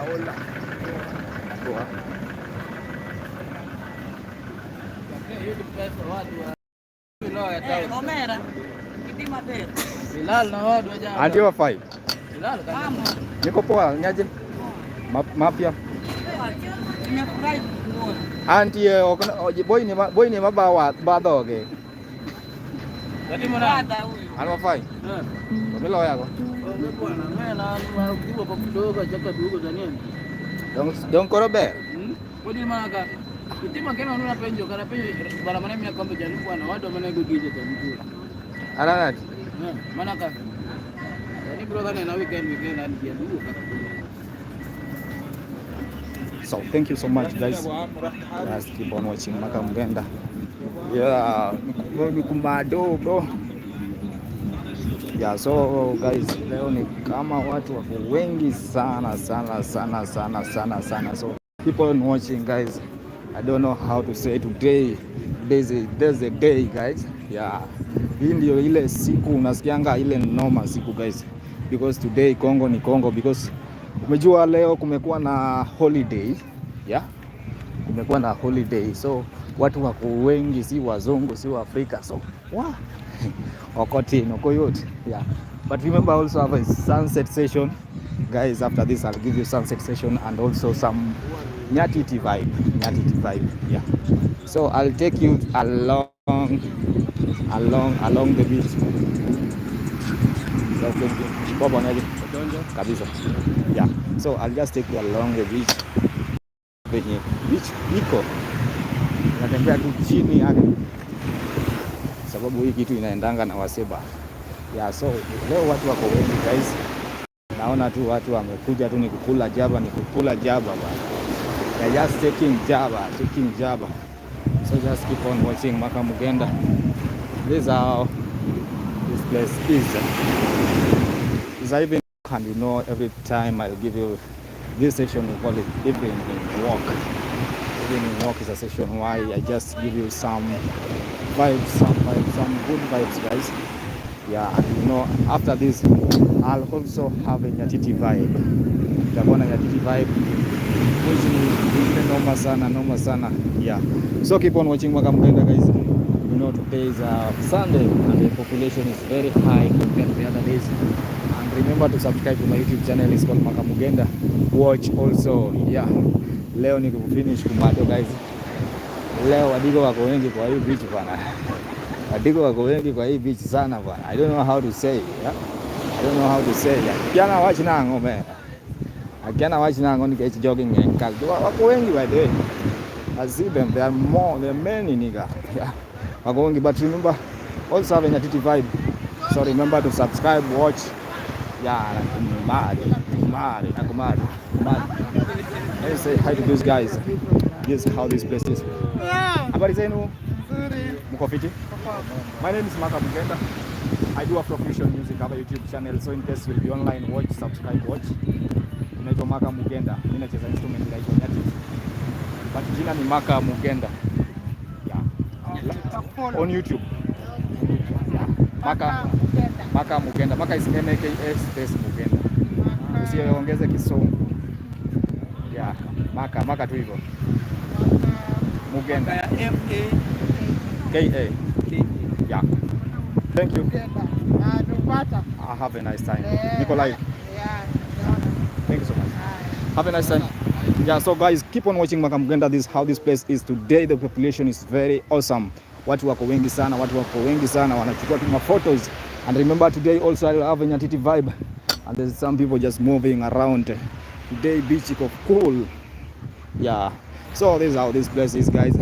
Poa. Anti wafai. Niko poa, nyaje? Mapya. Anti boy ni mabawa badoge. Jadi mana? Ano wafai? Umelo yako? Don't korobe. Kodi maka. Kutima kena ununa penjo kana penjo bara mana mimi kwamba janu bwana watu mana gogije tu mtu. Alanat. Mana ka? Ni bro kana na weekend and dia dulu ka. So thank you so much guys. Just keep on watching Makamugenda. Yeah, ni kumado bro. Yeah, so guys, leo ni kama watu wako wengi sana. So keep on watching guys. I don't know how to say today. There's a day guys. Yeah. Hii ndio ile siku unasikianga ile noma siku guys. Because today Kongo ni Kongo because umejua leo kumekuwa na holiday. Yeah. Kumekuwa na holiday. So watu wako wengi, si wazungu, si wa Afrika. So wow. Okoti nokoyote. Yeah. But remember I also have a sunset session. Guys, after this I'll give you sunset session and also some Nyatiti vibe. Yeah. So I'll take you along the beach. Yeah. So I'll just take you along the beach. Beach iko natembea tu chini yake, sababu hii kitu inaendanga na waseba. Yeah, so leo watu wako wengi guys. Naona tu watu wamekuja tu ni kukula jaba bana. They're just taking jaba. So just keep on watching Makamugenda. This is how this place is. Even and you know every time I'll give you this session, we call it evening walk. Evening walk is a session why I just give you some vibes, some good vibes guys. Yeah, and you know after this I'll also have a Nyatiti vibe. Itakuwa na Nyatiti vibe. Which is noma sana. Yeah. So keep on watching Makamugenda guys. You know today is Sunday and the population is very high compared to the other days. And remember to subscribe to my YouTube channel, it's called Makamugenda. Watch also. Yeah. Leo ni kufinish kumado guys. Leo wadigo wako wengi kwa hii beach bana. Wadigo wako wengi kwa hii beach sana bana. I don't know how to say. Yeah. Kiana watch nango man. Again, watching now on the jogging and car. Wako wengi by the way. I see them. There are many nigga. Yeah. Wako wengi, but remember also having a Nyatiti vibe. So remember to subscribe, watch. Yeah, mad. Let me say hi to these guys. This is how this place is. Habari zenu? Mko fiti? My name is Makamugenda. I do Afrofusion music. I have a YouTube channel. So in case you'll be online, subscribe, watch. Naitwa Makamugenda. Mimi nacheza instrument inaitwa Nyatiti. But jina ni Makamugenda. Yeah. On YouTube. Yeah. Makamugenda. Maka is M-A-K-A space Mugenda. Usiongeze Kiswahili. Yeah. Maka tu hivyo. Mugenda. M-A-K-A. Yeah. Thank you. Have a nice time. Nikolai. Thank you so much. Have a nice time. Yeah, so guys, keep on watching Makamugenda. This is how this place is today. The population is very awesome. Watu wako wengi sana, wanachukua tu photos. And remember today also I have a Nyatiti vibe. And there's some people just moving around. Today beach is cool. Yeah. So this is how this place is guys.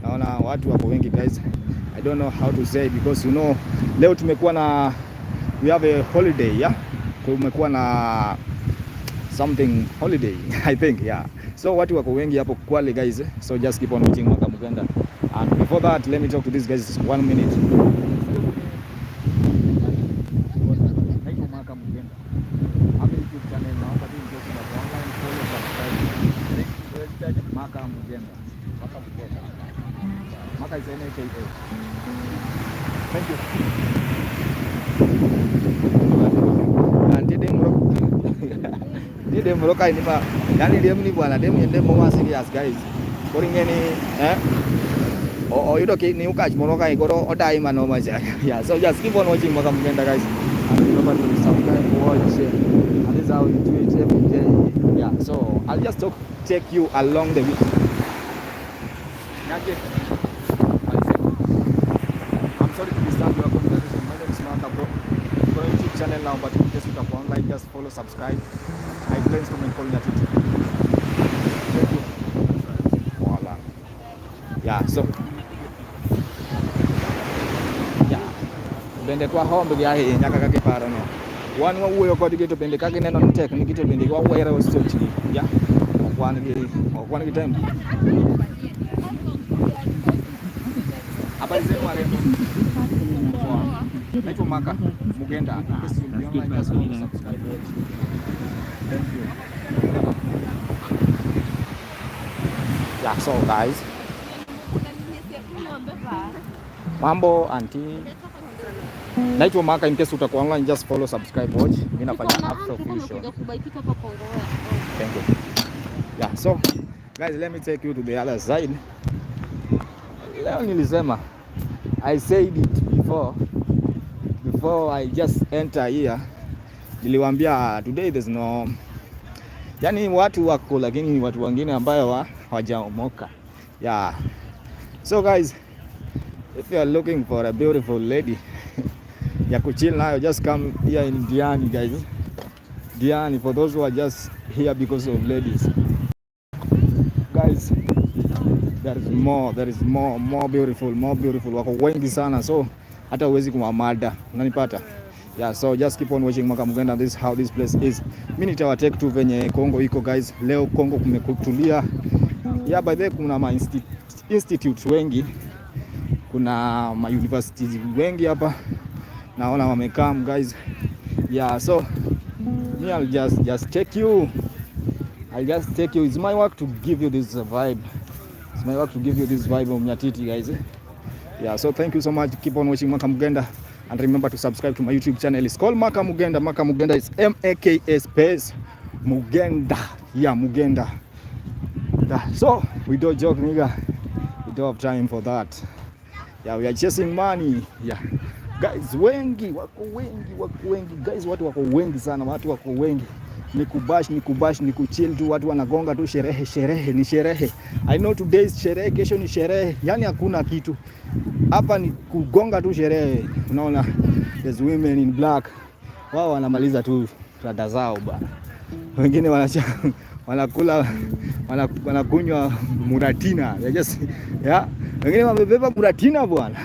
Naona watu wako wengi guys. I don't know how to say because you know leo tumekuwa na we have a holiday, yeah. Tumekuwa na something holiday I think, yeah. So watu wako wengi hapo Kwale guys. So just keep on watching Makamugenda. And before that, let me talk to these guys 1 minute. Makamugenda. I'm YouTube channel now, but you can online follow subscribe. Makamugenda. Maka is N-A-K-A. Thank you. Nanti dia murok ini Pak. Yani dem ni bwana, dem more serious guys. Koringeni or you okay ni ukach moroka igoro odai mano maja. Yeah, so just keep on watching Makamugenda guys. And remember to subscribe, watch, and this is how we do it every day. Yeah, so I'll just take you along the way. I'm sorry to disturb your conversation. My name is Makamugenda. I'm going to YouTube channel now, but in case you come online, just follow, subscribe. I friends come and call Nyatiti. Thank you. Voila. Yeah, so bende kwa hombe ya hii nyaka kaki paro no wani wa uwe kodi geto bende kaki neno ni tek ni kito bende wa wera wa stochi ya okwani ki time habari zenu wale naitwa Makamugenda. Just subscribe. Thank you. Yeah, so guys, mambo anti naitwa Maka. In case utakuwa online, just follow, subscribe, watch. Mimi nafanya after official. Thank you. Yeah, so guys, let me take you to the other side. Leo nilisema, I said it before I just enter here. Niliwaambia today there's no, yani watu wako lakini ni watu wengine ambao hawajaomoka. Yeah. So guys, if you are looking for a beautiful lady ya kuchill nayo, just come here in Diani guys. Diani, for those who are just here because of ladies. Guys, there is more beautiful. Wako wengi sana, so hata uwezi kumamada. Unanipata? Yeah, so just keep on watching Makamugenda. This is how this place is. Mimi nitawatake tu venye Kongo iko guys. Leo Kongo kumekutulia. Yeah, by the way kuna ma institutes wengi. Kuna ma universities wengi hapa. Naona wamekaa guys. Yeah, so me I'll just take you. It's my work to give you this vibe. It's my work to give you this vibe of Nyatiti guys. Yeah, so thank you so much. Keep on watching Makamugenda. And remember to subscribe to my YouTube channel. It's called Makamugenda. Makamugenda is M-A-K-A space Mugenda. Yeah, Mugenda. Yeah. So, we don't joke, nigga. We don't have time for that. Yeah, we are chasing money. Yeah. Guys, wako wengi. Guys, watu wako wengi sana. Watu wako wengi. Ni kubash, ni kuchill tu. Watu wanagonga tu sherehe, ni sherehe. I know today is sherehe, kesho ni sherehe. Yani hakuna kitu. Hapa ni kugonga tu sherehe. Unaona, there's women in black. Wao wanamaliza tu rada zao bana. Wengine wanakula wanakunywa muratina. Yeah. Wengine wamebeba muratina bwana.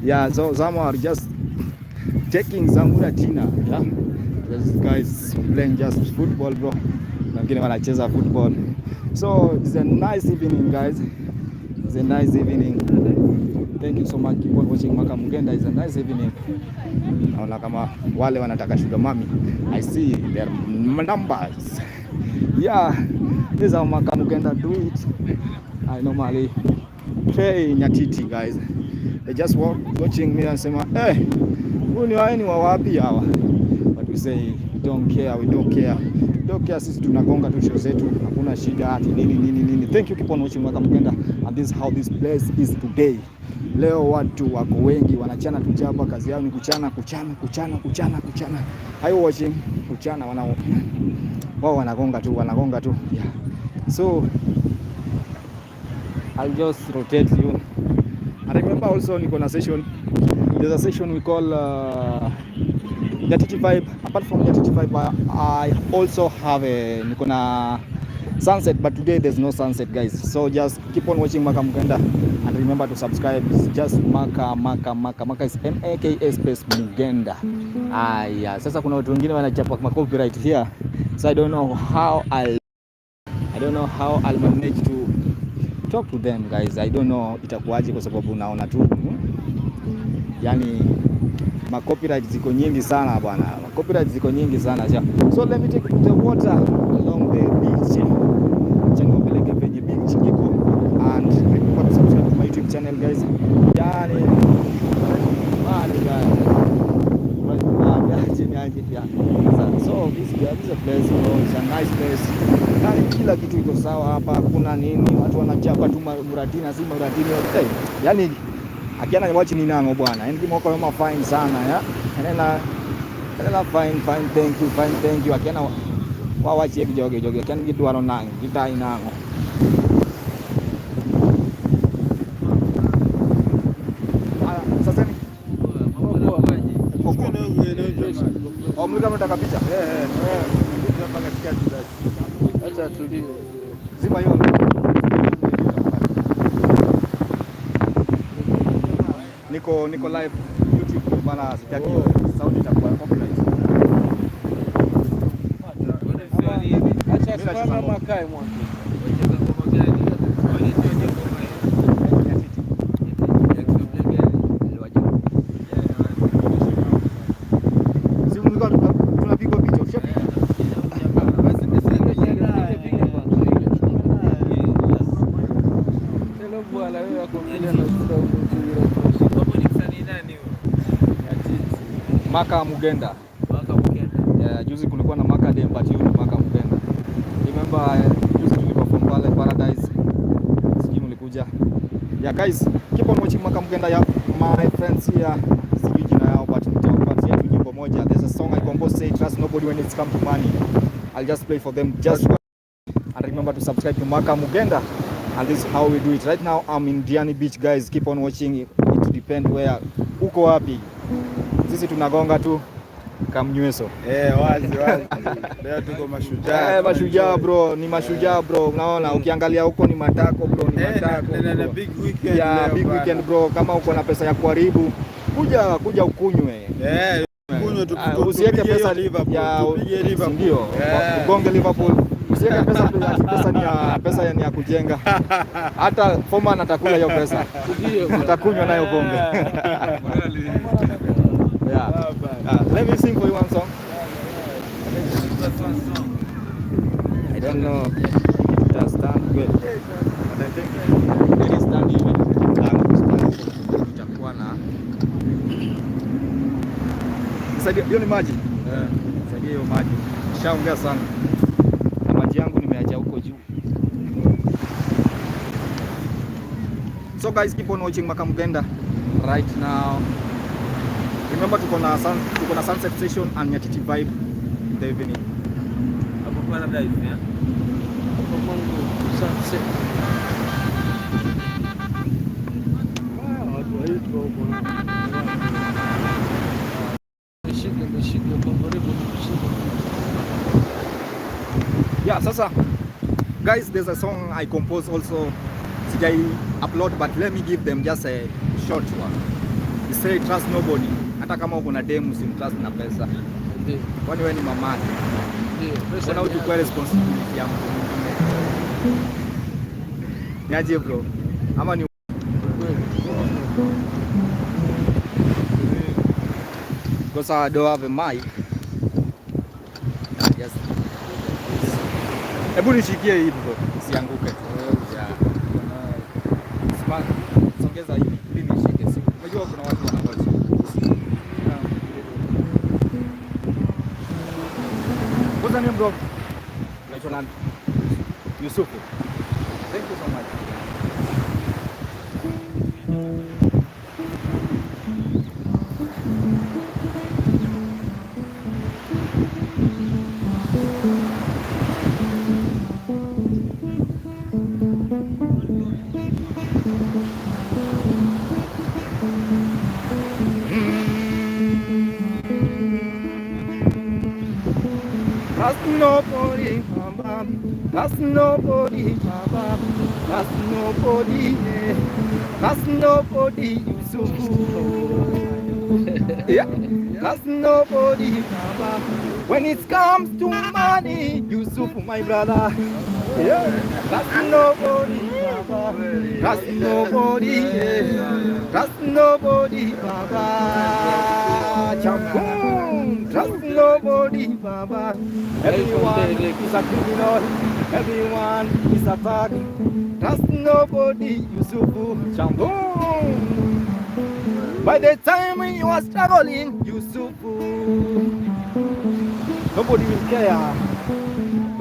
Yeah, so some are just taking some muratina. Yeah. These guys playing just football bro. Wengine wanacheza football. So it's a nice evening guys. It's a nice evening. Thank you so much. Keep on watching Makamugenda. It's a nice evening. Naona kama wale wanataka sugar mami. I see their numbers. Yeah, this is how Makamugenda do it. I normally play Nyatiti guys. They just watching me and say, hey, who ni wa wapi hawa? But we say, we don't care. Sisi tunagonga tu show zetu, hakuna shida ati nini. Thank you, keep on watching Makamugenda, and this is how this place is today. Leo watu wako wengi wanachana tu chapa, kazi yao ni kuchana. Are you watching? Kuchana wao wanagonga tu. Yeah. So I'll just rotate you. And remember also niko na session. There's a session we call Nyatiti vibe. Apart from Nyatiti vibe, I also have niko na sunset, but today there's no sunset guys. So just keep on watching Makamugenda and remember to subscribe. It's just Maka is M-A-K-A space Mugenda. Yeah. Sasa kuna watu wengine wanachapa copyright here. So I don't know how I'll manage to talk to them guys. I don't know itakuwaje kwa sababu naona tu yani copyright ziko nyingi sana bwana. Copyright ziko nyingi sana. So let me take you to the water along the beach. Channel peleke penye beach iko, and remember to subscribe to my YouTube channel guys. Yani guys. So this is a place, it's a nice place. kila kitu iko sawa hapa, hakuna nini, watu wanachapa tu muratina si muratina. Hey, yani akiana wachi ni nango bwana, yani kimoko kama fine sana ya. Ela fine thank you akiana wawachi joge akiana kitu walo nango kita inango. Sasa ni mlika mnataka picha? Acha tulie. Zima hiyo. Niko live YouTube bana, sitaki sound itakuwa copyright. Acha sana makae mwanzo. Makamugenda. Yeah, juzi kulikuwa na Makadem but you ni Makamugenda. Remember juzi tulikuwa from Paradise. Sijui mlikuja. Yeah guys, keep on watching Makamugenda ya my friends here. Sijui jina yao but nitawapatia tu nyimbo moja. There's a song I composed, say trust nobody when it's come to money. I'll just play for them just and remember to subscribe to Makamugenda. And this is how we do it. Right now I'm in Diani Beach guys. Keep on watching. It depend where uko wapi. Sisi tunagonga tu kamnyweso. Wazi. Leo tuko mashujaa. Mashujaa bro, ni mashujaa bro. Unaona ukiangalia huko ni matako bro, ni matako. Na big weekend. Yeah, big weekend bro. Kama uko na pesa ya kuharibu, kuja ukunywe. Kunywe usiweke pesa ya Liverpool. Ndio. Ugonge Liverpool. Usiweke pesa ni ya kujenga. Hata Foreman atakula hiyo pesa. Utakunywa nayo gonge. Yeah. Let me sing for you one song. I don't know. Just stand good. But I think it is stand even. Itakuwa na. Sasa hiyo ni maji. Sasa hiyo maji. Shaongea sana. Na maji yangu nimeacha huko juu. So guys, keep on watching Makamugenda right now. Remember tuko na sunset session and Nyatiti vibe in the evening. Hapo kwa labda hivi ya. Hapo mwanzo sunset. Watu haito huko. Mishike kwa karibu mishike. Yeah, sasa guys, there's a song I composed also. Sijai upload but let me give them just a short one. You say trust nobody. Hata kama uko na demu usimtrust na pesa. Ndio. Kwani wewe ni mamake? Ndio. Pesa Mbona uchukue responsibility ya mtu mwingine? Niaje bro? Ama ni because I don't have a mic. Yes. Hebu nishikie hii bro, sianguke. Yeah. Smart. Songeza hivi ili nishike. Unajua kuna watu wanangoja. What's your name bro? Naitwa nani? Yusufu. Thank you so much. Trust nobody, mama. Trust nobody, mama. Trust nobody, trust nobody, Yusufu. Yeah. Trust nobody, mama. When it comes to money, Yusufu, my brother. Yeah. Trust nobody, mama. Trust nobody, trust nobody, mama. Champon. Trust nobody, Baba. Everyone is a criminal. Everyone is a thug. Trust nobody, Yusufu. Chambon. By the time when you are struggling, Yusufu, nobody will care.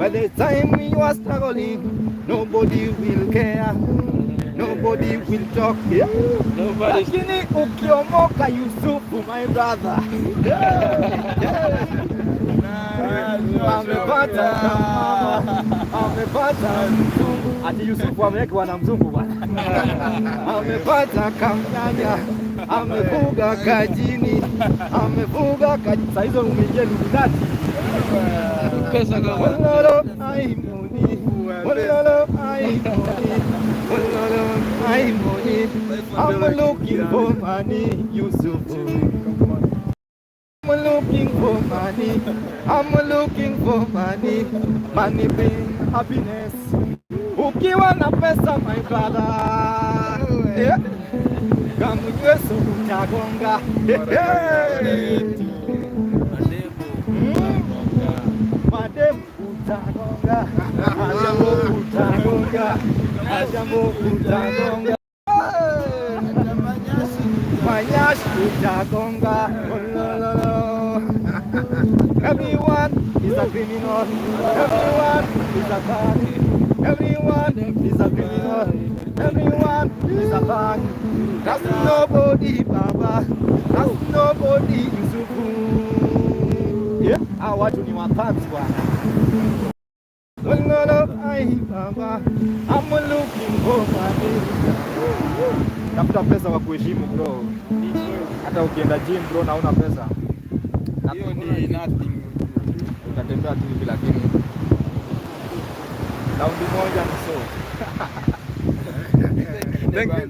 By the time you are struggling, nobody will care. Nobody will talk. Yeah. Lakini ukiomoka Yusufu, my brother. Amepata mzungu. Ati Yusufu amewekwa na mzungu bwana. Amepata kamnyanya. Amefuga kajini. Sasa hizo umeingia Illuminati. Pesa kama I'm looking for money, Yusuf. I'm looking for money. I'm looking for money. Money bring happiness. Ukiwa na pesa, my brother. Yeah. Kama Yesu utagonga. Madem utagonga. Ajamu utagonga. Manyash utagonga. Everyone is a criminal. Everyone is a bad. Everyone is a criminal. Everyone is a bad. That's nobody, Baba. That's nobody, Yusufu. Yeah, hawa watu ni wapanzi bwana. I'm looking for money. Tafuta pesa wa kuheshimu bro. Hata ukienda gym bro na una pesa, hiyo ni nothing. Utatembea tu hivi lakini raundi moja ni so. Thank you.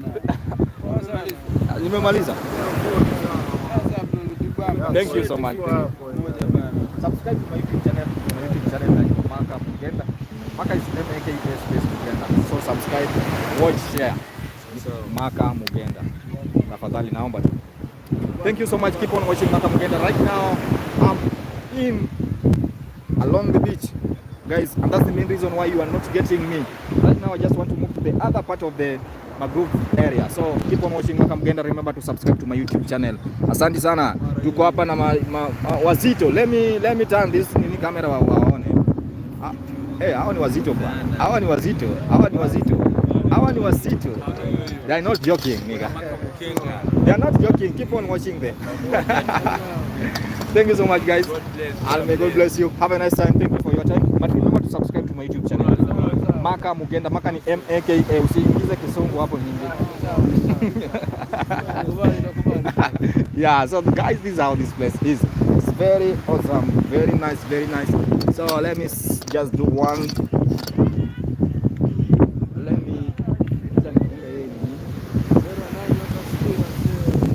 Nimemaliza. Thank you so much. Subscribe to my YouTube channel. Like Makamugenda. Maka is Makamugenda. So subscribe, watch, share. Makamugenda. Tafadhali naomba tu. Thank you so much. Keep on watching Makamugenda. Right now I'm in along the beach, guys, and that's the main reason why you are not getting me. Right now I just want to move to the other part of the Magroup area. So keep on watching Makamugenda. Remember to subscribe to my YouTube channel. Asante sana. Tuko hapa na wazito. Let me turn this nini camera waone. Hao ni wazito bwana. Hao ni wazito. They are not joking, nigga. They are not joking. Keep on watching them. Thank you so much, guys. And may God bless you. Have a nice time. Thank you for your time. But remember to subscribe to my YouTube channel. Makamugenda. Maka ni M-A-K-A. Usiingize kisungu hapo nyingi. Yeah, so guys, this is how this place is. It's very awesome. Very nice, very nice. So let me just do one.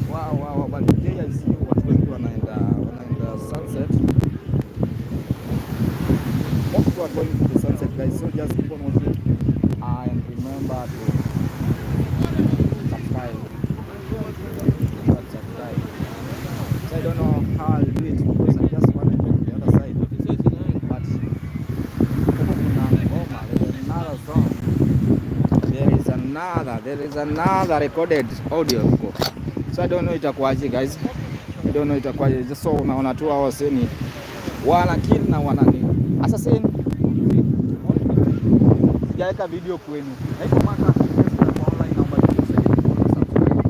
Wow. But today I see what's going on in the sunset. Most people are going to the sunset, guys. So just keep on watching and remember to subscribe. So I don't know how I'll do it because I just want to go to the other side. But another song. There is another recorded audio. So I don't know itakuwaje, guys. I don't know itakuwaje. Just so unaona tu hao waseni wana kill na wana nini. Sasa sasa sijaweka video kwenu. Haiko Maka online naomba subscribe.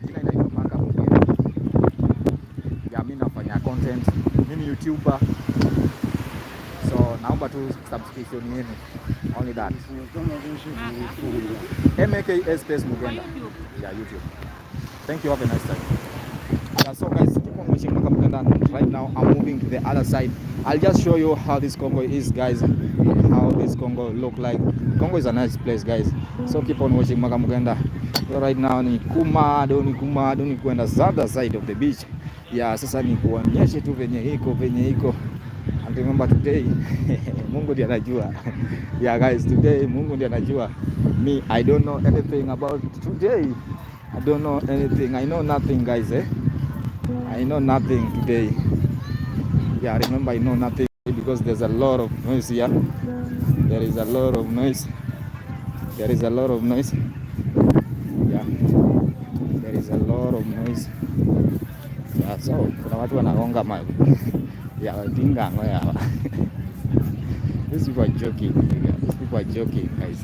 Kila inaitwa Maka Mugenda. Ya mimi nafanya content. Mimi YouTuber. So naomba tu subscription yenu. Only that. MAKS space Mugenda. Yeah, YouTube. Thank you. Have a nice time. Yeah, so guys, keep on watching Makamugenda. Right now, I'm moving to the other side. I'll just show you how this Congo is, guys. How this Congo look like. Congo is a nice place, guys. So keep on watching Makamugenda. So right now, ni kumado ni kwenda the other side of the beach. Yeah, sasa ni kuonyesha tu venye iko. And remember today, Mungu ndiye anajua. Yeah guys, today Mungu ndiye anajua. Me, I don't know anything about today. I don't know anything. I know nothing, guys. I know nothing today. Yeah, remember I know nothing because there's a lot of noise here. There is a lot of noise. Yeah, there is a lot of noise. Yeah, so kuna watu wanagonga Yeah, these people are joking. These people are joking, guys.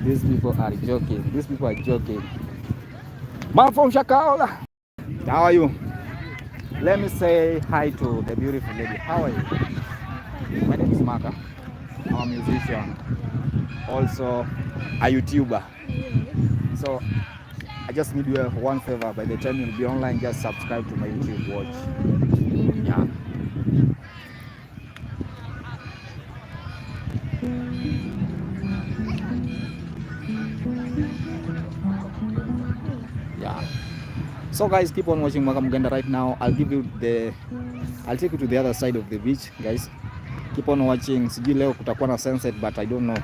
These people are joking. These people are joking. Man from Shakaola. How are you? Let me say hi to the beautiful lady. How are you? My name is Maka. I'm a musician. Also a YouTuber. So I just need you one favor. By the time you'll be online, just subscribe to my YouTube watch. Yeah. Yeah. So guys, keep on watching Makamugenda right now. I'll take you to the other side of the beach, guys. Keep on watching. Sijui leo kutakuwa na sunset, but I don't know.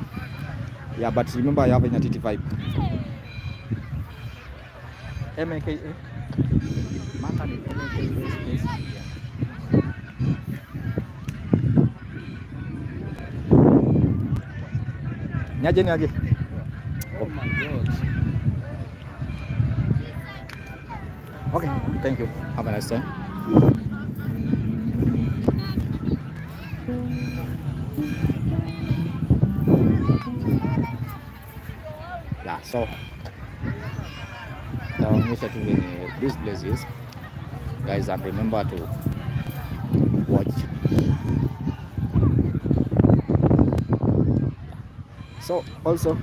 Yeah, but remember I have a Nyatiti vibe. MAKA. Maka ni MAKA. Niaje. Oh my God. Okay, thank you. Have a nice time. Yeah, so naonyesha tu venye this place is, guys, and remember to watch. So also